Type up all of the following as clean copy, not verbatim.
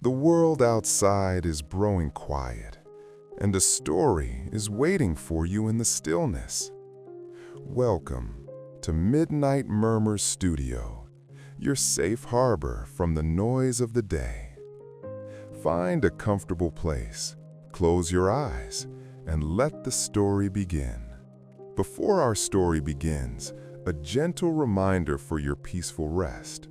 The world outside is growing quiet, and a story is waiting for you in the stillness. Welcome to Midnight Murmurs Studio, your safe harbor from the noise of the day. Find a comfortable place, close your eyes, and let the story begin. Before our story begins, a gentle reminder for your peaceful rest.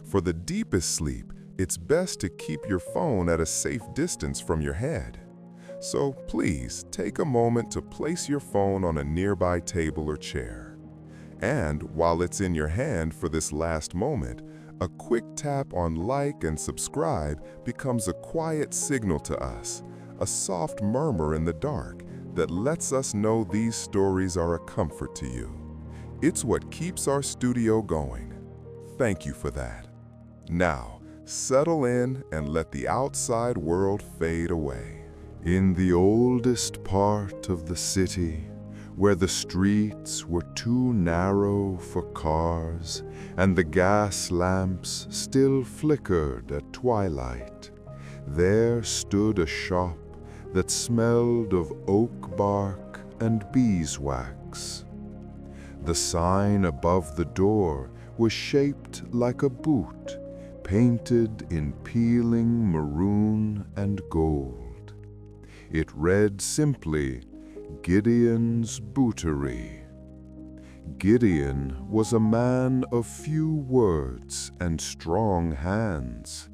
For the deepest sleep, it's best to keep your phone at a safe distance from your head. So please take a moment to place your phone on a nearby table or chair. And while it's in your hand for this last moment, a quick tap on like and subscribe becomes a quiet signal to us, a soft murmur in the dark that lets us know these stories are a comfort to you. It's what keeps our studio going. Thank you for that. Now, settle in and let the outside world fade away. In the oldest part of the city, where the streets were too narrow for cars and the gas lamps still flickered at twilight, there stood a shop that smelled of oak bark and beeswax. The sign above the door was shaped like a boot, painted in peeling maroon and gold. It read simply, Gideon's Bootery. Gideon was a man of few words and strong hands.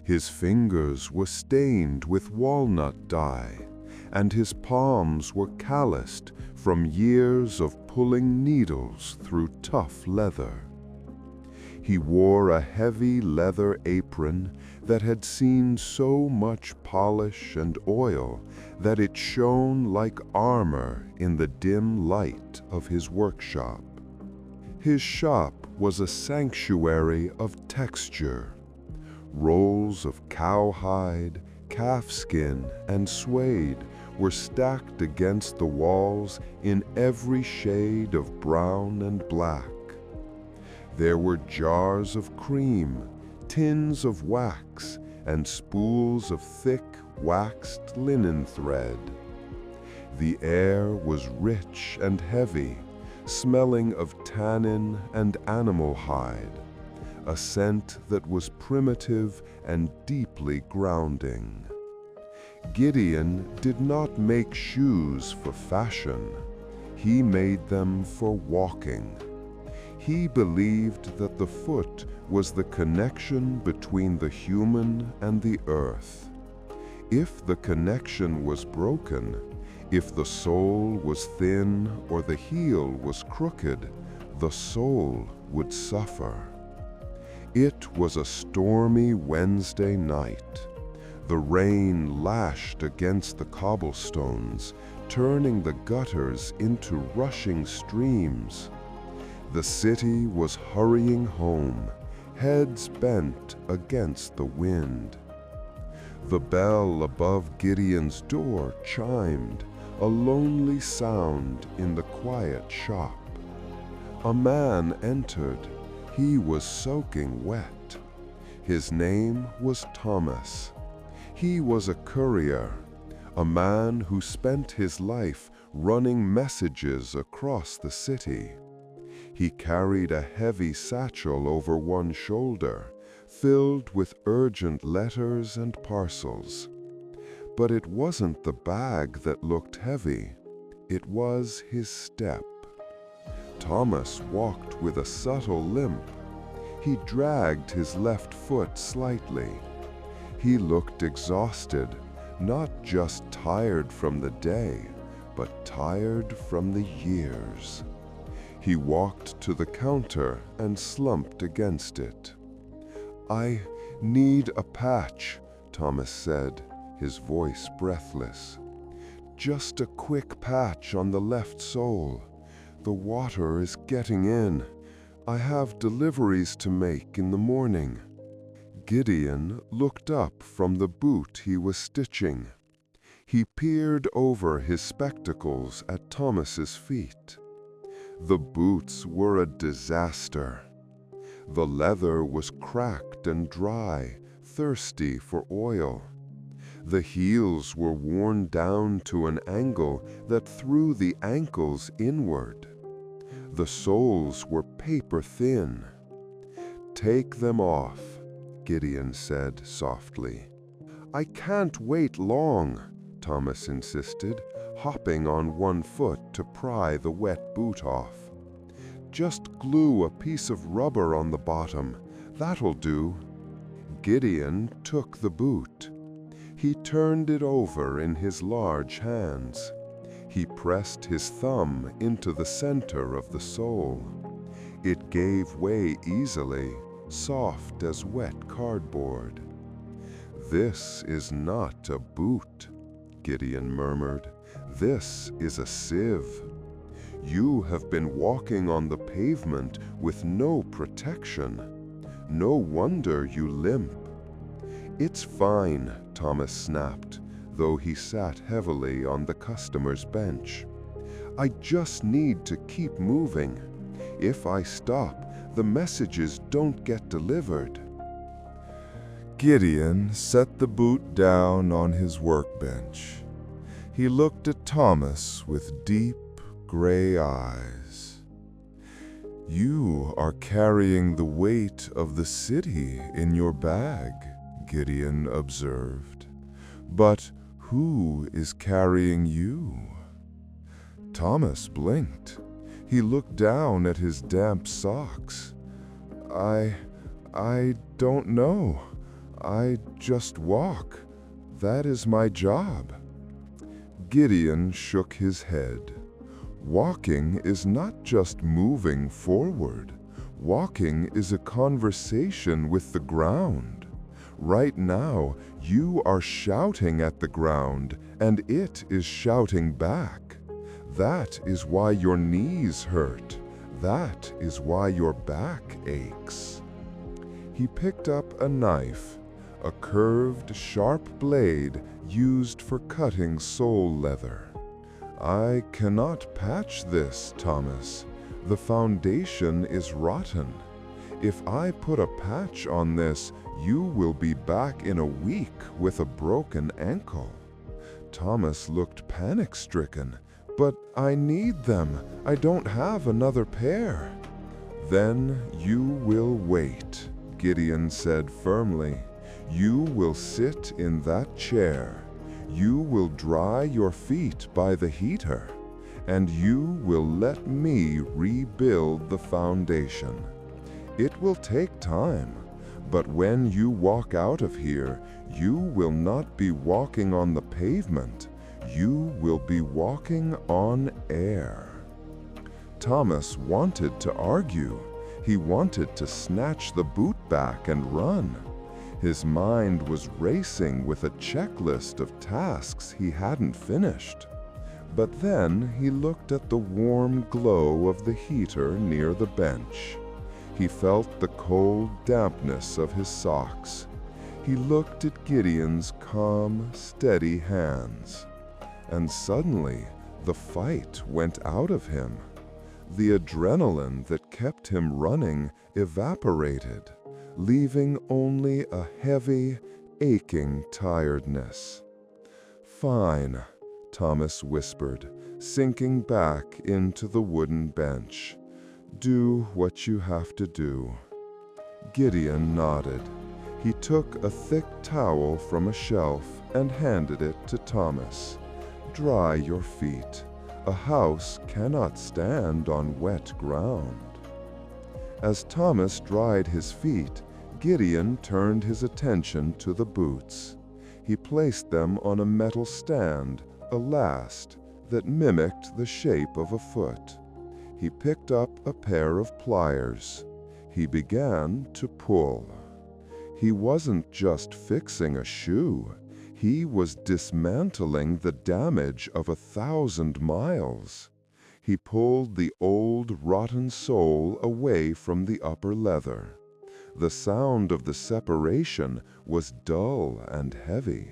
His fingers were stained with walnut dye, and his palms were calloused from years of pulling needles through tough leather. He wore a heavy leather apron that had seen so much polish and oil that it shone like armor in the dim light of his workshop. His shop was a sanctuary of texture. Rolls of cowhide, calfskin, and suede were stacked against the walls in every shade of brown and black. There were jars of cream, tins of wax, and spools of thick, waxed linen thread. The air was rich and heavy, smelling of tannin and animal hide, a scent that was primitive and deeply grounding. Gideon did not make shoes for fashion. He made them for walking. He believed that the foot was the connection between the human and the earth. If the connection was broken, if the sole was thin or the heel was crooked, the soul would suffer. It was a stormy Wednesday night. The rain lashed against the cobblestones, turning the gutters into rushing streams. The city was hurrying home, heads bent against the wind. The bell above Gideon's door chimed, a lonely sound in the quiet shop. A man entered. He was soaking wet. His name was Thomas. He was a courier, a man who spent his life running messages across the city. He carried a heavy satchel over one shoulder, filled with urgent letters and parcels. But it wasn't the bag that looked heavy. It was his step. Thomas walked with a subtle limp. He dragged his left foot slightly. He looked exhausted, not just tired from the day, but tired from the years. He walked to the counter and slumped against it. "I need a patch," Thomas said, his voice breathless. "Just a quick patch on the left sole. The water is getting in. I have deliveries to make in the morning." Gideon looked up from the boot he was stitching. He peered over his spectacles at Thomas's feet. The boots were a disaster. The leather was cracked and dry, thirsty for oil. The heels were worn down to an angle that threw the ankles inward. The soles were paper thin. "Take them off," Gideon said softly. "I can't wait long," Thomas insisted, hopping on one foot to pry the wet boot off. "Just glue a piece of rubber on the bottom. That'll do." Gideon took the boot. He turned it over in his large hands. He pressed his thumb into the center of the sole. It gave way easily, soft as wet cardboard. "This is not a boot," Gideon murmured. "This is a sieve. You have been walking on the pavement with no protection. No wonder you limp." "It's fine," Thomas snapped, though he sat heavily on the customer's bench. "I just need to keep moving. If I stop, the messages don't get delivered." Gideon set the boot down on his workbench. He looked at Thomas with deep, gray eyes. "You are carrying the weight of the city in your bag," Gideon observed. "But who is carrying you?" Thomas blinked. He looked down at his damp socks. I don't know. I just walk. That is my job." Gideon shook his head. Walking is not just moving forward. Walking is a conversation with the ground. Right now, you are shouting at the ground, and it is shouting back. That is why your knees hurt. That is why your back aches. He picked up a knife, a curved, sharp blade used for cutting sole leather. "I cannot patch this, Thomas. The foundation is rotten. If I put a patch on this, you will be back in a week with a broken ankle." Thomas looked panic-stricken. "But I need them. I don't have another pair." "Then you will wait," Gideon said firmly. "You will sit in that chair. You will dry your feet by the heater, and you will let me rebuild the foundation. It will take time, but when you walk out of here, you will not be walking on the pavement. You will be walking on air." Thomas wanted to argue. He wanted to snatch the boot back and run. His mind was racing with a checklist of tasks he hadn't finished. But then he looked at the warm glow of the heater near the bench. He felt the cold dampness of his socks. He looked at Gideon's calm, steady hands. And suddenly, the fight went out of him. The adrenaline that kept him running evaporated, leaving only a heavy, aching tiredness. "Fine," Thomas whispered, sinking back into the wooden bench. "Do what you have to do." Gideon nodded. He took a thick towel from a shelf and handed it to Thomas. "Dry your feet. A house cannot stand on wet ground." As Thomas dried his feet, Gideon turned his attention to the boots. He placed them on a metal stand, a last, that mimicked the shape of a foot. He picked up a pair of pliers. He began to pull. He wasn't just fixing a shoe. He was dismantling the damage of 1,000 miles. He pulled the old, rotten sole away from the upper leather. The sound of the separation was dull and heavy.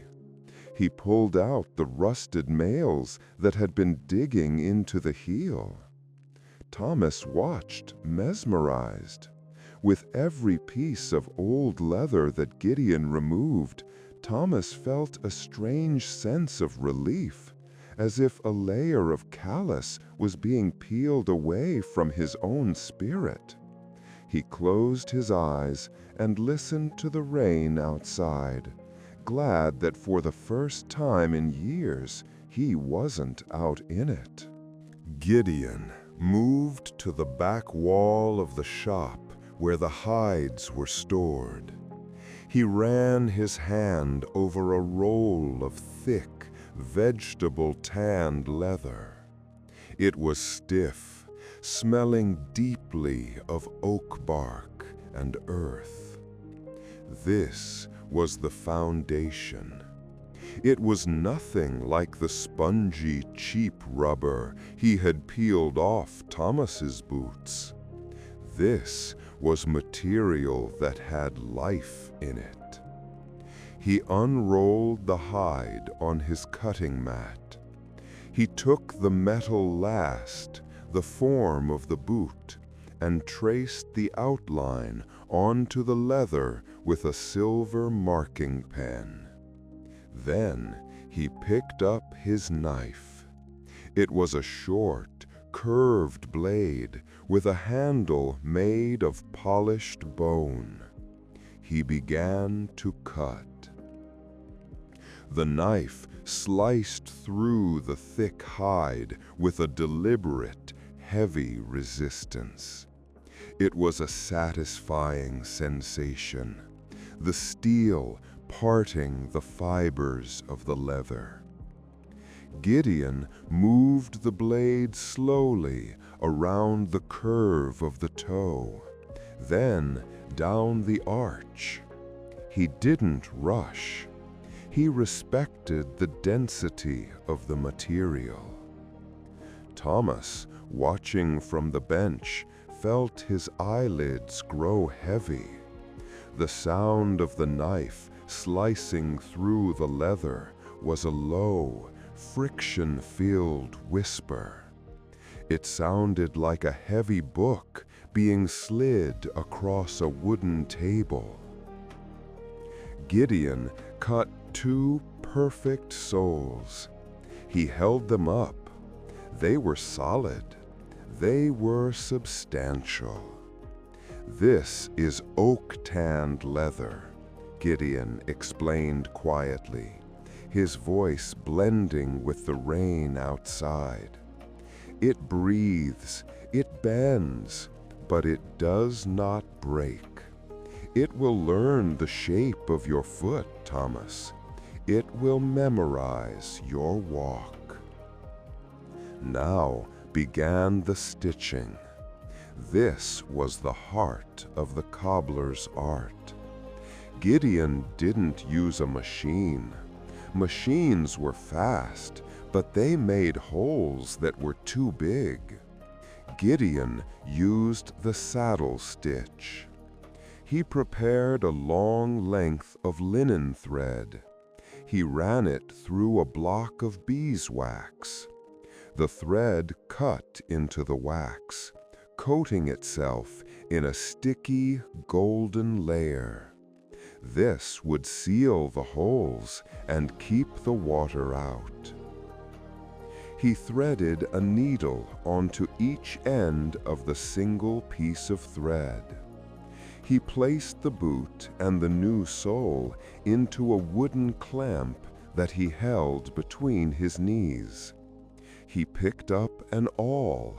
He pulled out the rusted nails that had been digging into the heel. Thomas watched, mesmerized. With every piece of old leather that Gideon removed, Thomas felt a strange sense of relief, as if a layer of callus was being peeled away from his own spirit. He closed his eyes and listened to the rain outside, glad that for the first time in years he wasn't out in it. Gideon moved to the back wall of the shop where the hides were stored. He ran his hand over a roll of thick, vegetable-tanned leather. It was stiff, smelling deeply of oak bark and earth. This was the foundation. It was nothing like the spongy, cheap rubber he had peeled off Thomas's boots. This was material that had life in it. He unrolled the hide on his cutting mat. He took the metal last, the form of the boot, and traced the outline onto the leather with a silver marking pen. Then he picked up his knife. It was a short, curved blade with a handle made of polished bone. He began to cut. The knife sliced through the thick hide with a deliberate, heavy resistance. It was a satisfying sensation, the steel parting the fibers of the leather. Gideon moved the blade slowly around the curve of the toe, then down the arch. He didn't rush. He respected the density of the material. Thomas, watching from the bench, felt his eyelids grow heavy. The sound of the knife slicing through the leather was a low, friction-filled whisper. It sounded like a heavy book being slid across a wooden table. Gideon cut 2 perfect soles. He held them up. They were solid. They were substantial. "This is oak-tanned leather," Gideon explained quietly, his voice blending with the rain outside. "It breathes, it bends, but it does not break. It will learn the shape of your foot, Thomas. It will memorize your walk." Now began the stitching. This was the heart of the cobbler's art. Gideon didn't use a machine. Machines were fast, but they made holes that were too big. Gideon used the saddle stitch. He prepared a long length of linen thread. He ran it through a block of beeswax. The thread cut into the wax, coating itself in a sticky, golden layer. This would seal the holes and keep the water out. He threaded a needle onto each end of the single piece of thread. He placed the boot and the new sole into a wooden clamp that he held between his knees. He picked up an awl,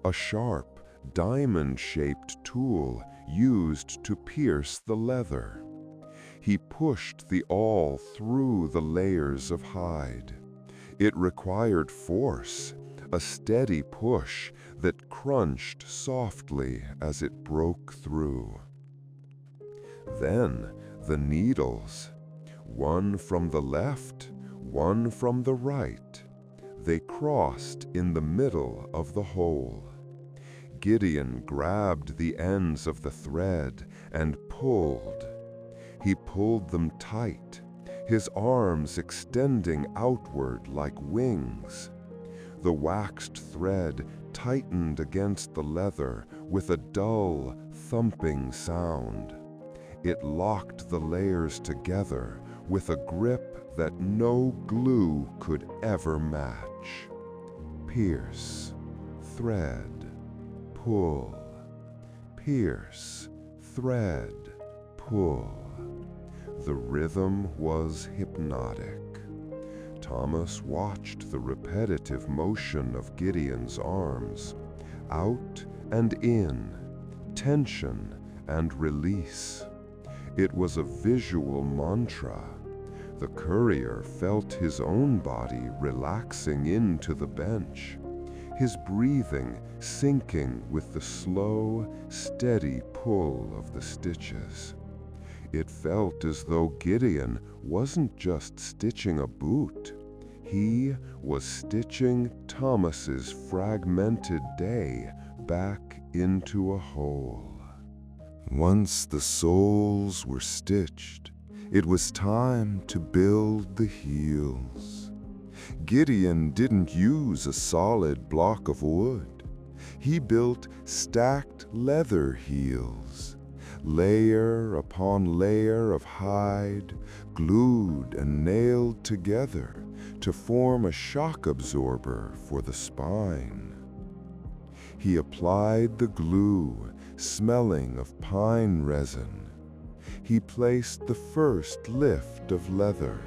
a sharp, diamond-shaped tool used to pierce the leather. He pushed the awl through the layers of hide. It required force, a steady push that crunched softly as it broke through. Then the needles, one from the left, one from the right. They crossed in the middle of the hole. Gideon grabbed the ends of the thread and pulled. He pulled them tight, his arms extending outward like wings. The waxed thread tightened against the leather with a dull thumping sound. It locked the layers together with a grip that no glue could ever match. Pierce, thread, pull. Pierce, thread, pull. The rhythm was hypnotic. Thomas watched the repetitive motion of Gideon's arms, out and in, tension and release. It was a visual mantra. The courier felt his own body relaxing into the bench, his breathing sinking with the slow, steady pull of the stitches. It felt as though Gideon wasn't just stitching a boot. He was stitching Thomas's fragmented day back into a whole. Once the soles were stitched, it was time to build the heels. Gideon didn't use a solid block of wood. He built stacked leather heels, layer upon layer of hide, glued and nailed together to form a shock absorber for the spine. He applied the glue, smelling of pine resin. He placed the first lift of leather.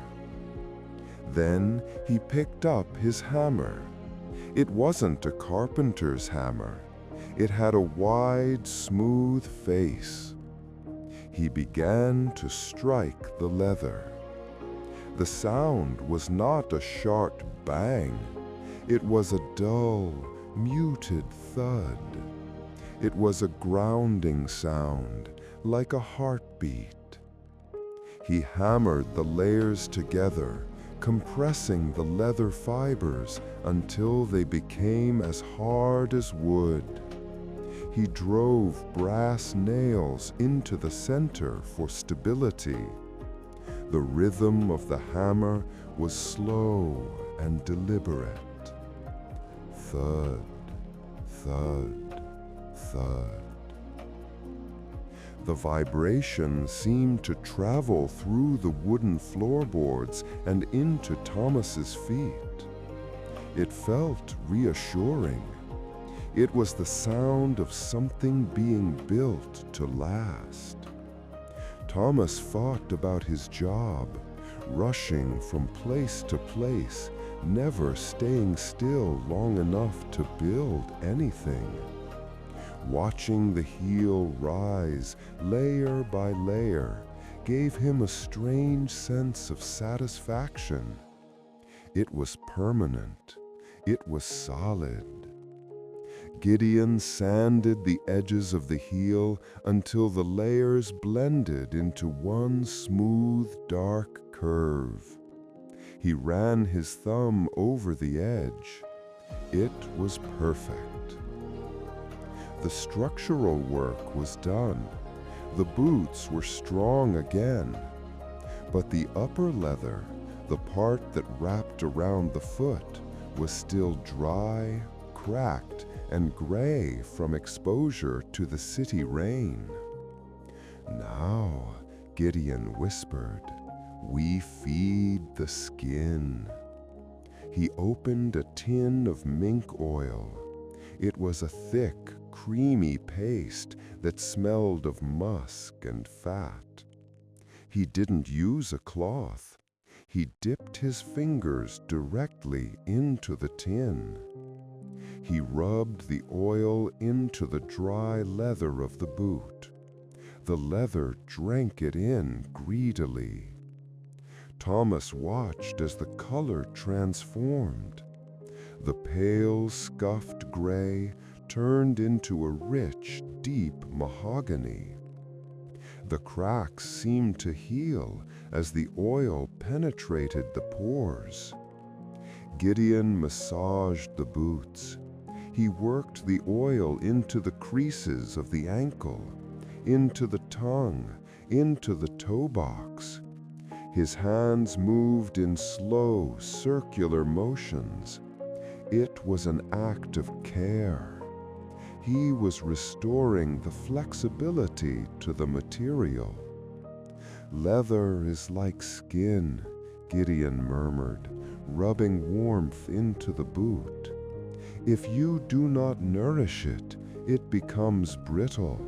Then he picked up his hammer. It wasn't a carpenter's hammer. It had a wide, smooth face. He began to strike the leather. The sound was not a sharp bang. It was a dull, muted thud. It was a grounding sound, like a heartbeat. He hammered the layers together, compressing the leather fibers until they became as hard as wood. He drove brass nails into the center for stability. The rhythm of the hammer was slow and deliberate. Thud, thud, thud. The vibration seemed to travel through the wooden floorboards and into Thomas's feet. It felt reassuring. It was the sound of something being built to last. Thomas thought about his job, rushing from place to place, never staying still long enough to build anything. Watching the heel rise layer by layer gave him a strange sense of satisfaction. It was permanent. It was solid. Gideon sanded the edges of the heel until the layers blended into one smooth, dark curve. He ran his thumb over the edge. It was perfect. The structural work was done. The boots were strong again. But the upper leather, the part that wrapped around the foot, was still dry, cracked, and gray from exposure to the city rain. "Now," Gideon whispered, "we feed the skin." He opened a tin of mink oil. It was a thick, creamy paste that smelled of musk and fat. He didn't use a cloth. He dipped his fingers directly into the tin. He rubbed the oil into the dry leather of the boot. The leather drank it in greedily. Thomas watched as the color transformed. The pale, scuffed gray turned into a rich, deep mahogany. The cracks seemed to heal as the oil penetrated the pores. Gideon massaged the boots. He worked the oil into the creases of the ankle, into the tongue, into the toe box. His hands moved in slow, circular motions. It was an act of care. He was restoring the flexibility to the material. "Leather is like skin," Gideon murmured, rubbing warmth into the boot. "If you do not nourish it, it becomes brittle.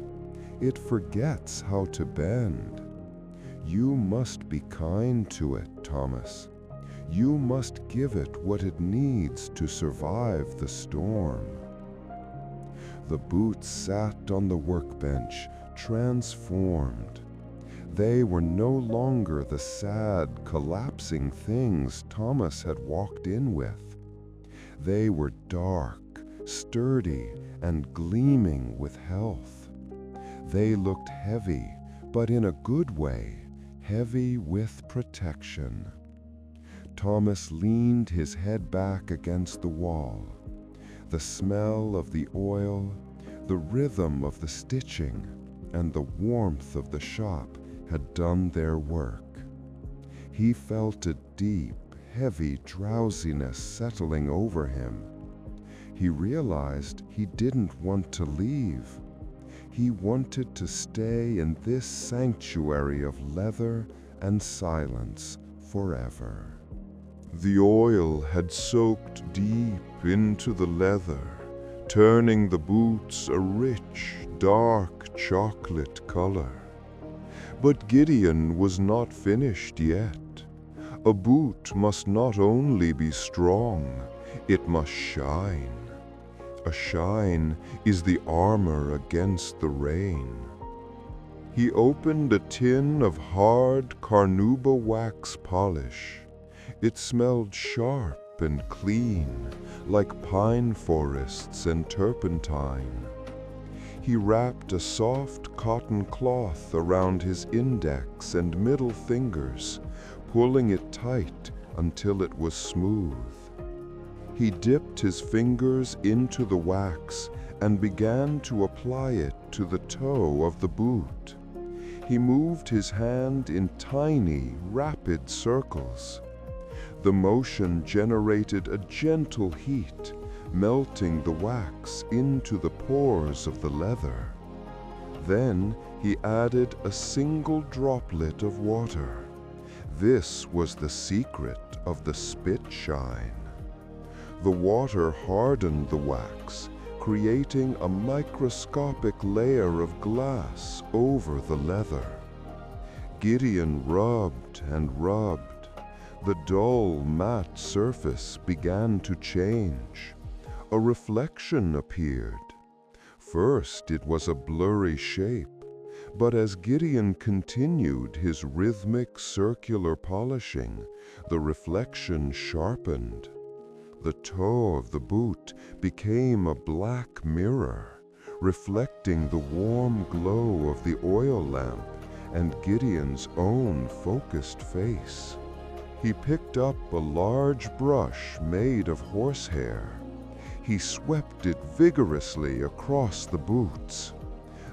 It forgets how to bend. You must be kind to it, Thomas. You must give it what it needs to survive the storm." The boots sat on the workbench, transformed. They were no longer the sad, collapsing things Thomas had walked in with. They were dark, sturdy, and gleaming with health. They looked heavy, but in a good way, heavy with protection. Thomas leaned his head back against the wall. The smell of the oil, the rhythm of the stitching, and the warmth of the shop had done their work. He felt a deep, heavy drowsiness settling over him. He realized he didn't want to leave. He wanted to stay in this sanctuary of leather and silence forever. The oil had soaked deep into the leather, turning the boots a rich, dark chocolate color. But Gideon was not finished yet. A boot must not only be strong, it must shine. A shine is the armor against the rain. He opened a tin of hard carnauba wax polish. It smelled sharp and clean, like pine forests and turpentine. He wrapped a soft cotton cloth around his index and middle fingers, pulling it tight until it was smooth. He dipped his fingers into the wax and began to apply it to the toe of the boot. He moved his hand in tiny, rapid circles. The motion generated a gentle heat, melting the wax into the pores of the leather. Then he added a single droplet of water. This was the secret of the spit shine. The water hardened the wax, creating a microscopic layer of glass over the leather. Gideon rubbed and rubbed. The dull, matte surface began to change. A reflection appeared. First, it was a blurry shape, but as Gideon continued his rhythmic circular polishing, the reflection sharpened. The toe of the boot became a black mirror, reflecting the warm glow of the oil lamp and Gideon's own focused face. He picked up a large brush made of horsehair. He swept it vigorously across the boots.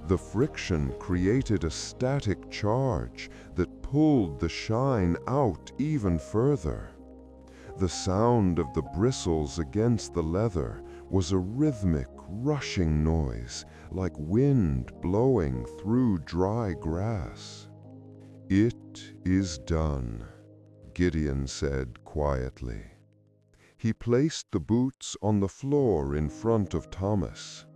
The friction created a static charge that pulled the shine out even further. The sound of the bristles against the leather was a rhythmic, rushing noise, like wind blowing through dry grass. "It is done," Gideon said quietly. He placed the boots on the floor in front of Thomas.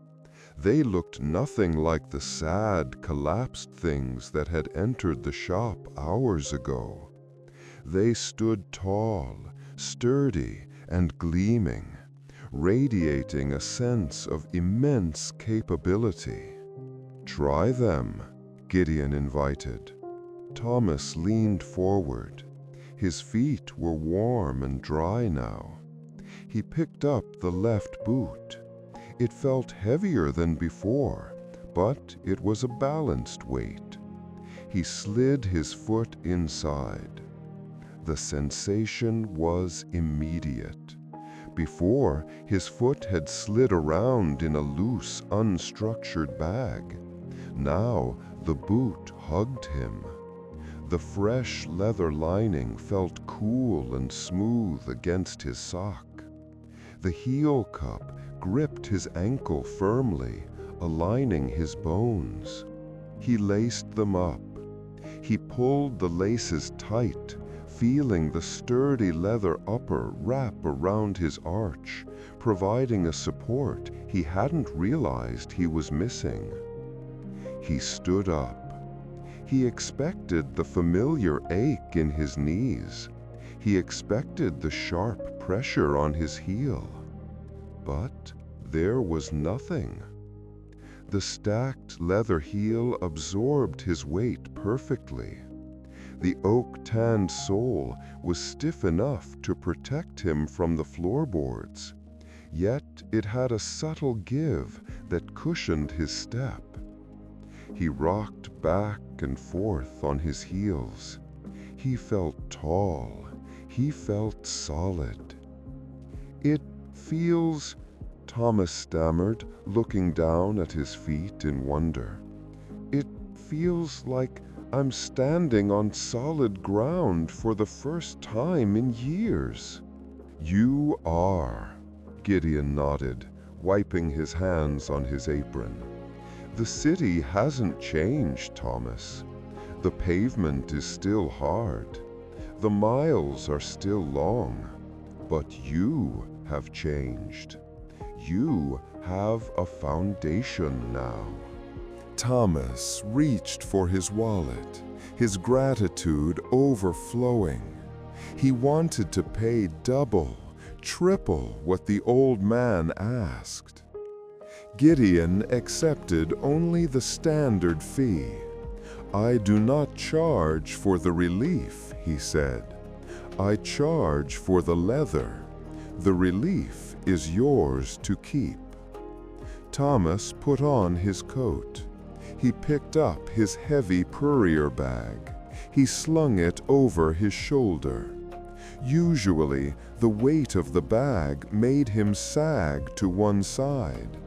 They looked nothing like the sad, collapsed things that had entered the shop hours ago. They stood tall, sturdy, and gleaming, radiating a sense of immense capability. "Try them," Gideon invited. Thomas leaned forward. His feet were warm and dry now. He picked up the left boot. It felt heavier than before, but it was a balanced weight. He slid his foot inside. The sensation was immediate. Before, his foot had slid around in a loose, unstructured bag. Now, the boot hugged him. The fresh leather lining felt cool and smooth against his sock. The heel cup gripped his ankle firmly, aligning his bones. He laced them up. He pulled the laces tight, feeling the sturdy leather upper wrap around his arch, providing a support he hadn't realized he was missing. He stood up. He expected the familiar ache in his knees. He expected the sharp pressure on his heel. But there was nothing. The stacked leather heel absorbed his weight perfectly. The oak-tanned sole was stiff enough to protect him from the floorboards, yet it had a subtle give that cushioned his step. He rocked back and forth on his heels. He felt tall. He felt solid. "It feels," Thomas stammered, looking down at his feet in wonder. "It feels like I'm standing on solid ground for the first time in years." "You are," Gideon nodded, wiping his hands on his apron. "The city hasn't changed, Thomas. The pavement is still hard. The miles are still long. But you have changed. You have a foundation now." Thomas reached for his wallet, his gratitude overflowing. He wanted to pay double, triple what the old man asked. Gideon accepted only the standard fee. "I do not charge for the relief," he said. "I charge for the leather. The relief is yours to keep." Thomas put on his coat. He picked up his heavy courier bag. He slung it over his shoulder. Usually, the weight of the bag made him sag to one side.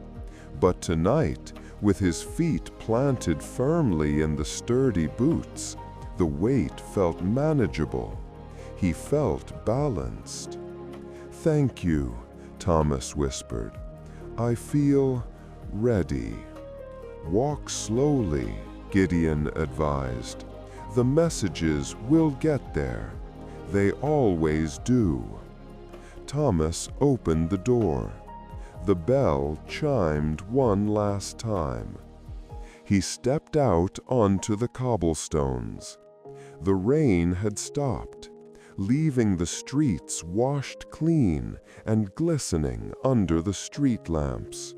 But tonight, with his feet planted firmly in the sturdy boots, the weight felt manageable. He felt balanced. "Thank you," Thomas whispered. "I feel ready." "Walk slowly," Gideon advised. "The messages will get there. They always do." Thomas opened the door. The bell chimed one last time. He stepped out onto the cobblestones. The rain had stopped, leaving the streets washed clean and glistening under the street lamps.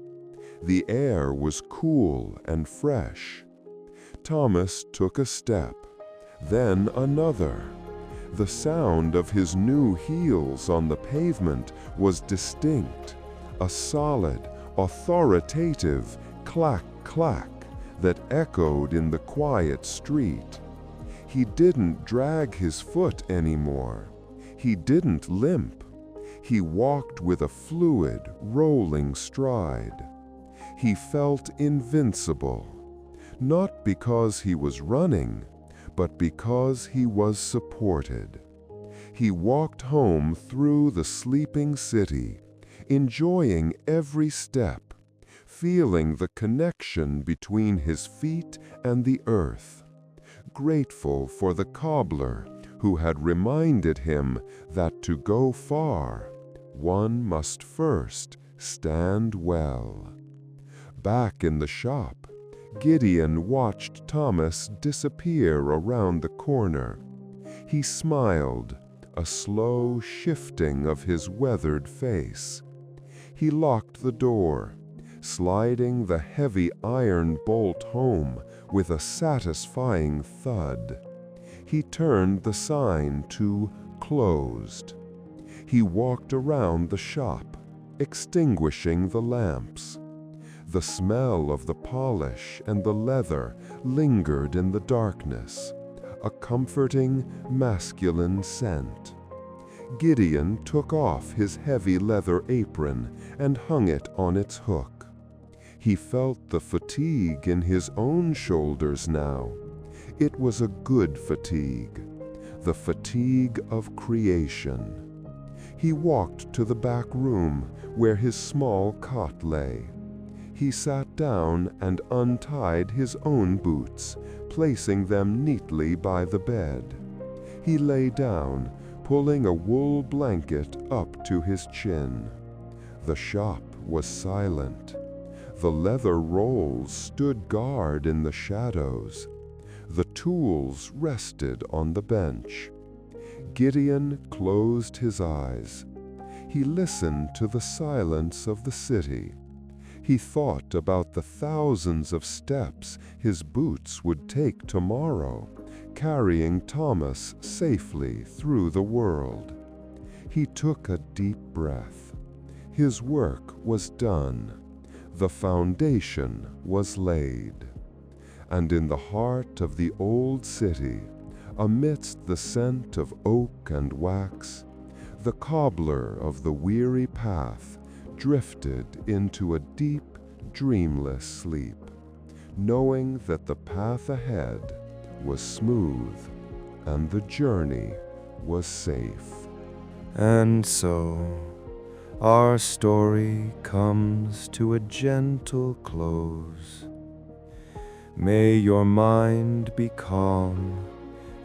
The air was cool and fresh. Thomas took a step, then another. The sound of his new heels on the pavement was distinct, a solid, authoritative clack-clack that echoed in the quiet street. He didn't drag his foot anymore. He didn't limp. He walked with a fluid, rolling stride. He felt invincible, not because he was running, but because he was supported. He walked home through the sleeping city, enjoying every step, feeling the connection between his feet and the earth, grateful for the cobbler who had reminded him that to go far, one must first stand well. Back in the shop, Gideon watched Thomas disappear around the corner. He smiled, a slow shifting of his weathered face. He locked the door, sliding the heavy iron bolt home with a satisfying thud. He turned the sign to "Closed." He walked around the shop, extinguishing the lamps. The smell of the polish and the leather lingered in the darkness, a comforting, masculine scent. Gideon took off his heavy leather apron and hung it on its hook. He felt the fatigue in his own shoulders now. It was a good fatigue, the fatigue of creation. He walked to the back room where his small cot lay. He sat down and untied his own boots, placing them neatly by the bed. He lay down, pulling a wool blanket up to his chin. The shop was silent. The leather rolls stood guard in the shadows. The tools rested on the bench. Gideon closed his eyes. He listened to the silence of the city. He thought about the thousands of steps his boots would take tomorrow, carrying Thomas safely through the world. He took a deep breath. His work was done. The foundation was laid. And in the heart of the old city, amidst the scent of oak and wax, the cobbler of the weary path drifted into a deep, dreamless sleep, knowing that the path ahead was smooth and the journey was safe. And so, our story comes to a gentle close. May your mind be calm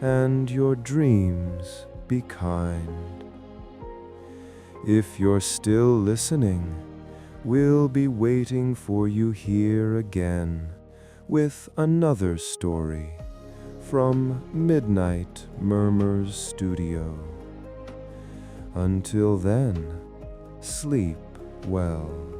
and your dreams be kind. If you're still listening, we'll be waiting for you here again with another story from Midnight Murmurs Studio. Until then, sleep well.